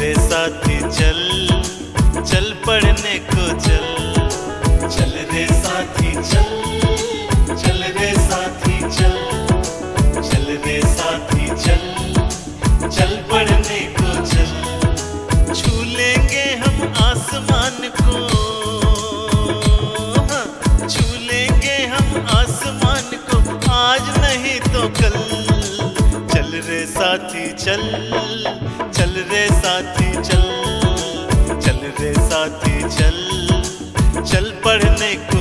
रे साथी चल, चल पढ़ने को चल। चल रे साथी चल, चल रे साथी चल, चल रे साथी चल, चल पढ़ने को चल। छू लेंगे हम आसमान को, हाँ, छू लेंगे हम आसमान को, आज नहीं तो कल। चल रे साथी चल, चल रे साथी चल, चल रे साथी चल, चल पढ़ने को